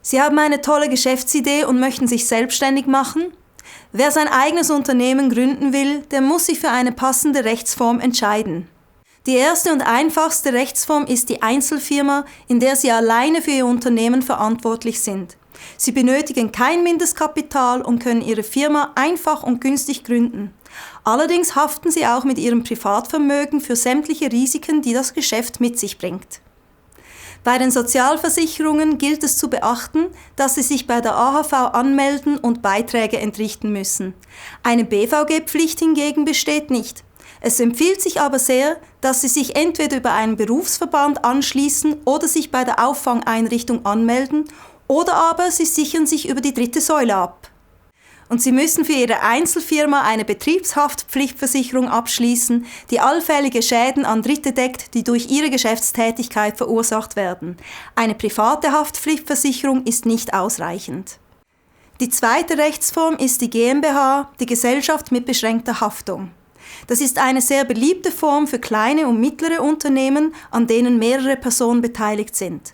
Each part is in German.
Sie haben eine tolle Geschäftsidee und möchten sich selbstständig machen? Wer sein eigenes Unternehmen gründen will, der muss sich für eine passende Rechtsform entscheiden. Die erste und einfachste Rechtsform ist die Einzelfirma, in der Sie alleine für Ihr Unternehmen verantwortlich sind. Sie benötigen kein Mindestkapital und können Ihre Firma einfach und günstig gründen. Allerdings haften Sie auch mit Ihrem Privatvermögen für sämtliche Risiken, die das Geschäft mit sich bringt. Bei den Sozialversicherungen gilt es zu beachten, dass Sie sich bei der AHV anmelden und Beiträge entrichten müssen. Eine BVG-Pflicht hingegen besteht nicht. Es empfiehlt sich aber sehr, dass Sie sich entweder über einen Berufsverband anschließen oder sich bei der Auffangeinrichtung anmelden, oder aber Sie sichern sich über die dritte Säule ab. Und Sie müssen für Ihre Einzelfirma eine Betriebshaftpflichtversicherung abschließen, die allfällige Schäden an Dritte deckt, die durch Ihre Geschäftstätigkeit verursacht werden. Eine private Haftpflichtversicherung ist nicht ausreichend. Die zweite Rechtsform ist die GmbH, die Gesellschaft mit beschränkter Haftung. Das ist eine sehr beliebte Form für kleine und mittlere Unternehmen, an denen mehrere Personen beteiligt sind.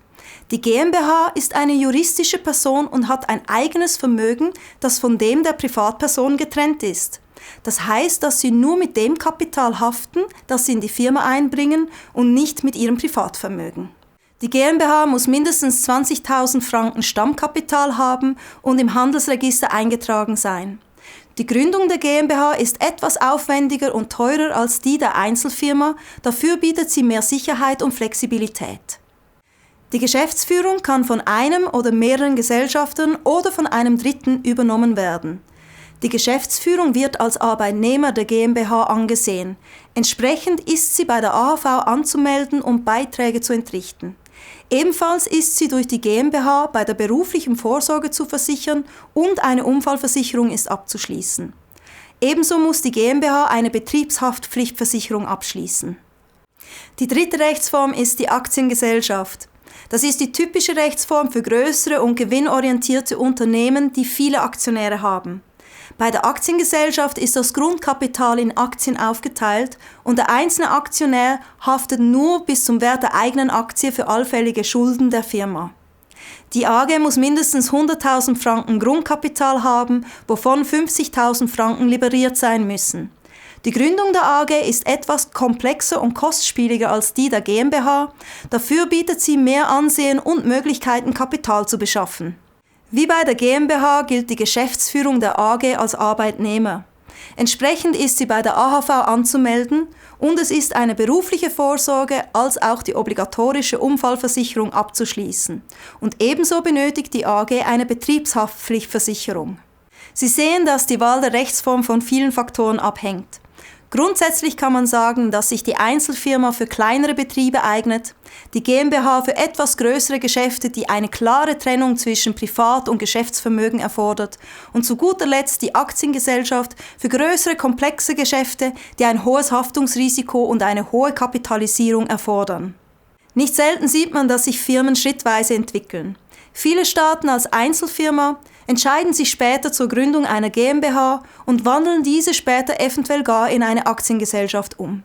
Die GmbH ist eine juristische Person und hat ein eigenes Vermögen, das von dem der Privatperson getrennt ist. Das heißt, dass sie nur mit dem Kapital haften, das sie in die Firma einbringen und nicht mit ihrem Privatvermögen. Die GmbH muss mindestens 20.000 Franken Stammkapital haben und im Handelsregister eingetragen sein. Die Gründung der GmbH ist etwas aufwendiger und teurer als die der Einzelfirma, dafür bietet sie mehr Sicherheit und Flexibilität. Die Geschäftsführung kann von einem oder mehreren Gesellschaftern oder von einem Dritten übernommen werden. Die Geschäftsführung wird als Arbeitnehmer der GmbH angesehen. Entsprechend ist sie bei der AHV anzumelden und Beiträge zu entrichten. Ebenfalls ist sie durch die GmbH bei der beruflichen Vorsorge zu versichern und eine Unfallversicherung ist abzuschließen. Ebenso muss die GmbH eine Betriebshaftpflichtversicherung abschließen. Die dritte Rechtsform ist die Aktiengesellschaft. Das ist die typische Rechtsform für größere und gewinnorientierte Unternehmen, die viele Aktionäre haben. Bei der Aktiengesellschaft ist das Grundkapital in Aktien aufgeteilt und der einzelne Aktionär haftet nur bis zum Wert der eigenen Aktie für allfällige Schulden der Firma. Die AG muss mindestens 100.000 Franken Grundkapital haben, wovon 50.000 Franken liberiert sein müssen. Die Gründung der AG ist etwas komplexer und kostspieliger als die der GmbH, dafür bietet sie mehr Ansehen und Möglichkeiten, Kapital zu beschaffen. Wie bei der GmbH gilt die Geschäftsführung der AG als Arbeitnehmer. Entsprechend ist sie bei der AHV anzumelden und es ist eine berufliche Vorsorge als auch die obligatorische Unfallversicherung abzuschließen. Und ebenso benötigt die AG eine Betriebshaftpflichtversicherung. Sie sehen, dass die Wahl der Rechtsform von vielen Faktoren abhängt. Grundsätzlich kann man sagen, dass sich die Einzelfirma für kleinere Betriebe eignet, die GmbH für etwas größere Geschäfte, die eine klare Trennung zwischen Privat- und Geschäftsvermögen erfordert und zu guter Letzt die Aktiengesellschaft für größere komplexe Geschäfte, die ein hohes Haftungsrisiko und eine hohe Kapitalisierung erfordern. Nicht selten sieht man, dass sich Firmen schrittweise entwickeln. Viele starten als Einzelfirma, entscheiden sich später zur Gründung einer GmbH und wandeln diese später eventuell gar in eine Aktiengesellschaft um.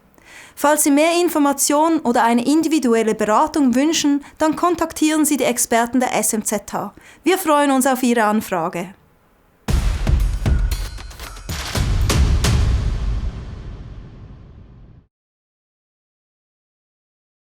Falls Sie mehr Informationen oder eine individuelle Beratung wünschen, dann kontaktieren Sie die Experten der SMZH. Wir freuen uns auf Ihre Anfrage.